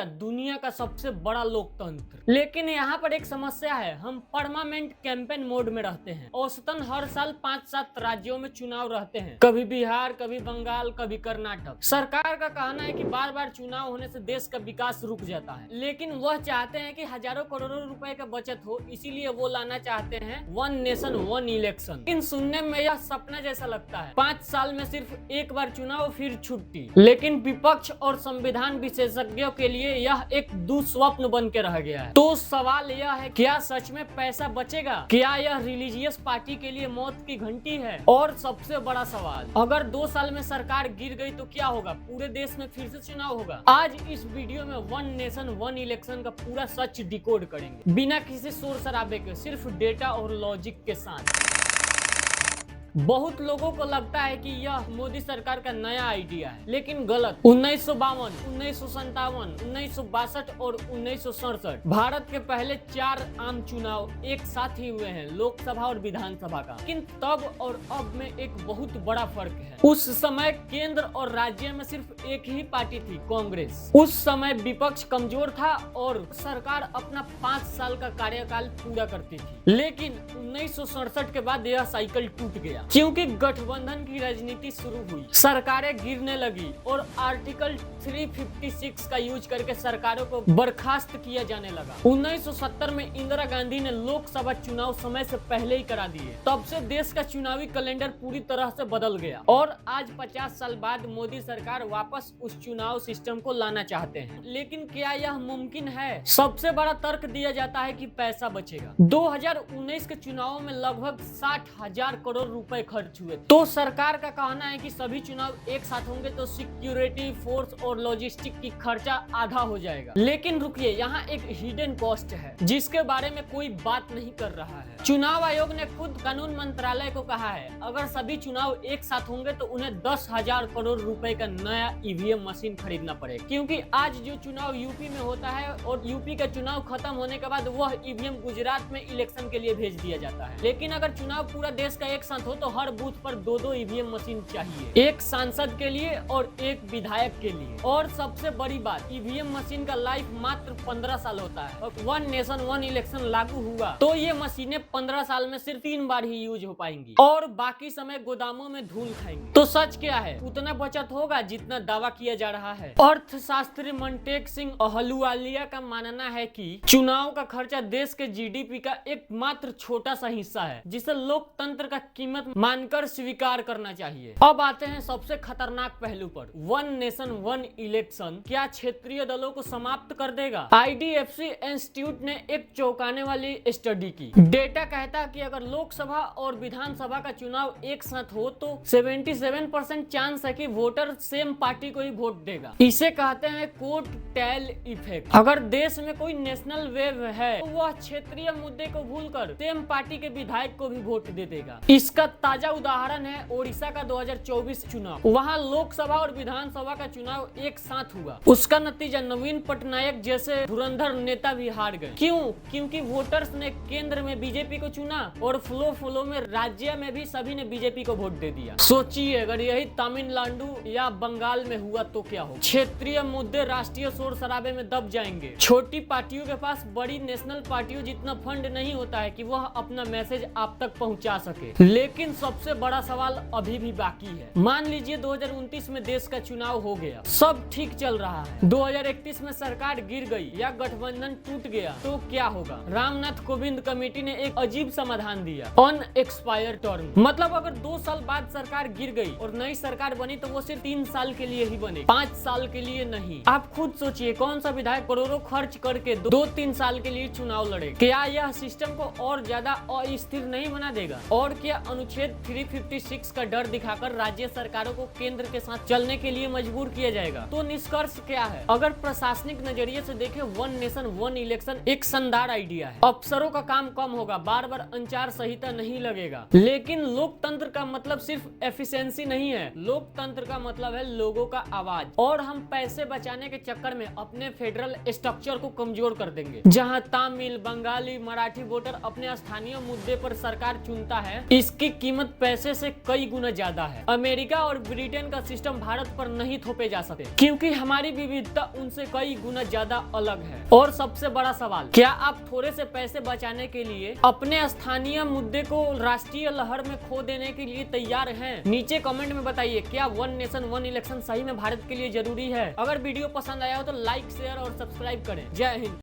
India दुनिया का सबसे बड़ा लोकतंत्र। लेकिन यहाँ पर एक समस्या है, हम परमानेंट कैंपेन मोड में रहते हैं। औसतन हर साल 5-7 राज्यों में चुनाव रहते हैं, कभी बिहार, कभी बंगाल, कभी कर्नाटक। सरकार का कहना है कि बार बार चुनाव होने से देश का विकास रुक जाता है, लेकिन वह चाहते हैं कि हजारों करोड़ों रुपए का बचत हो, इसीलिए वो लाना चाहते हैं वन नेशन वन इलेक्शन। लेकिन सुनने में यह सपना जैसा लगता है, 5 साल में सिर्फ एक बार चुनाव फिर छुट्टी। लेकिन विपक्ष और संविधान विशेषज्ञों के लिए यह एक दुस्वप्न बन के रह गया है। तो सवाल यह है, क्या सच में पैसा बचेगा? क्या यह रिलीजियस पार्टी के लिए मौत की घंटी है? और सबसे बड़ा सवाल, अगर 2 साल में सरकार गिर गई तो क्या होगा? पूरे देश में फिर से चुनाव होगा? आज इस वीडियो में वन नेशन वन इलेक्शन का पूरा सच डिकोड करेंगे, बिना किसी शोर शराबे के, सिर्फ डेटा और लॉजिक के साथ। बहुत लोगों को लगता है कि यह मोदी सरकार का नया आइडिया है, लेकिन गलत। 1952, 1957, 1962 और 1967 भारत के पहले 4 आम चुनाव एक साथ ही हुए हैं, लोकसभा और विधानसभा का। लेकिन तब और अब में एक बहुत बड़ा फर्क है। उस समय केंद्र और राज्य में सिर्फ एक ही पार्टी थी, कांग्रेस। उस समय विपक्ष कमजोर था और सरकार अपना 5 साल का कार्यकाल पूरा करती थी। लेकिन 1967 के बाद यह साइकिल टूट गया, क्योंकि गठबंधन की राजनीति शुरू हुई, सरकारें गिरने लगी और आर्टिकल 356 का यूज करके सरकारों को बर्खास्त किया जाने लगा। 1970 में इंदिरा गांधी ने लोकसभा चुनाव समय से पहले ही करा दिए। तब से देश का चुनावी कैलेंडर पूरी तरह से बदल गया और आज 50 साल बाद मोदी सरकार वापस उस चुनाव सिस्टम को लाना चाहते हैं। लेकिन क्या यह मुमकिन है? सबसे बड़ा तर्क दिया जाता है कि पैसा बचेगा। 2019 के चुनावों में लगभग 60,000 करोड़ रुपए खर्च हुए। तो सरकार का कहना है कि सभी चुनाव एक साथ होंगे तो सिक्योरिटी फोर्स और लॉजिस्टिक की खर्चा आधा हो जाएगा। लेकिन रुकिए, यहाँ एक हिडन कॉस्ट है जिसके बारे में कोई बात नहीं कर रहा है। चुनाव आयोग ने खुद कानून मंत्रालय को कहा है, अगर सभी चुनाव एक साथ होंगे तो उन्हें 10,000 करोड़ रुपए का नया ईवीएम मशीन खरीदना पड़ेगा। क्योंकि आज जो चुनाव यूपी में होता है और यूपी का चुनाव खत्म होने के बाद वह ईवीएम गुजरात में इलेक्शन के लिए भेज दिया जाता है। लेकिन अगर चुनाव पूरा देश का एक साथ हो तो हर बूथ पर 2-2 ईवीएम मशीन चाहिए, एक सांसद के लिए और एक विधायक के लिए। और सबसे बड़ी बात, ईवीएम मशीन का लाइफ मात्र 15 साल होता है। और वन नेशन वन इलेक्शन लागू हुआ तो ये मशीनें 15 साल में सिर्फ 3 बार ही यूज हो पाएंगी और बाकी समय गोदामों में धूल खाएंगे। तो सच क्या है? उतना बचत होगा जितना दावा किया जा रहा है। अर्थशास्त्री मनटेक सिंह अहलुवालिया का मानना है कि चुनाव का खर्चा देश के जीडीपी का एक मात्र छोटा सा हिस्सा है, जिसे लोकतंत्र का कीमत मानकर स्वीकार करना चाहिए। अब आते हैं सबसे खतरनाक पहलू पर, वन नेशन वन इलेक्शन क्या क्षेत्रीय दलों को समाप्त कर देगा? आईडीएफसी इंस्टीट्यूट ने एक चौंकाने वाली स्टडी की। डेटा कहता है कि अगर लोकसभा और विधानसभा का चुनाव एक साथ हो तो 77% चांस है कि वोटर सेम पार्टी को ही वोट देगा। इसे कहते हैं कोट टेल इफेक्ट। अगर देश में कोई नेशनल वेव है तो वह क्षेत्रीय मुद्दे को भूलकर सेम पार्टी के विधायक को भी वोट दे देगा। इसका ताजा उदाहरण है ओडिशा का 2024 चुनाव। वहां लोकसभा और विधानसभा का चुनाव एक साथ हुआ। उसका नतीजा नवीन पटनायक जैसे धुरंधर नेता भी हार गए। क्यों? क्योंकि वोटर्स ने केंद्र में बीजेपी को चुना और फ्लो में राज्य में भी सभी ने बीजेपी को वोट दे दिया। सोचिए अगर यही तमिलनाडु या बंगाल में हुआ तो क्या हो? क्षेत्रीय मुद्दे राष्ट्रीय शोर शराबे में दब जाएंगे। छोटी पार्टियों के पास बड़ी नेशनल पार्टियों जितना फंड नहीं होता है कि वह अपना मैसेज आप तक पहुंचा सके। लेकिन सबसे बड़ा सवाल अभी भी बाकी है। मान लीजिए 2029 में देश का चुनाव हो गया, सब ठीक चल रहा है, 2031 में सरकार गिर गई या गठबंधन टूट गया तो क्या होगा? रामनाथ कोविंद कमेटी ने एक अजीब समाधान दिया, अनएक्सपायर्ड टर्म। मतलब अगर 2 साल बाद सरकार गिर गई और नई सरकार बनी तो वो सिर्फ 3 साल के लिए ही बने, 5 साल के लिए नहीं। आप खुद सोचिए, कौन सा विधायक करोड़ों खर्च करके 2-3 साल के लिए चुनाव लड़े? क्या यह सिस्टम को और ज्यादा अस्थिर नहीं बना देगा? और क्या अनुच्छेद 356 का डर दिखाकर राज्य सरकारों को केंद्र के साथ चलने के लिए मजबूर किया जाएगा? तो निष्कर्ष क्या है? अगर प्रशासनिक नजरिए से देखें, वन नेशन वन इलेक्शन एक शानदार आइडिया है। अफसरों का काम कम होगा, बार बार आचार संहिता नहीं लगेगा। लेकिन लोकतंत्र का मतलब सिर्फ एफिशिएंसी नहीं है, लोकतंत्र का मतलब है लोगों का आवाज। और हम पैसे बचाने के चक्कर में अपने फेडरल स्ट्रक्चर को कमजोर कर देंगे। जहाँ तमिल, बंगाली, मराठी वोटर अपने स्थानीय मुद्दे पर सरकार चुनता है, इसकी कीमत पैसे से कई गुना ज्यादा है। अमेरिका और ब्रिटेन का सिस्टम भारत पर नहीं थोपे जा सकते क्योंकि हमारी विविधता उनसे कई गुना ज्यादा अलग है। और सबसे बड़ा सवाल, क्या आप थोड़े से पैसे बचाने के लिए अपने स्थानीय मुद्दे को राष्ट्रीय लहर में खो देने के लिए तैयार हैं? नीचे कमेंट में बताइए, क्या वन नेशन वन इलेक्शन सही में भारत के लिए जरूरी है? अगर वीडियो पसंद आया हो तो लाइक, शेयर और सब्सक्राइब करें। जय हिंद।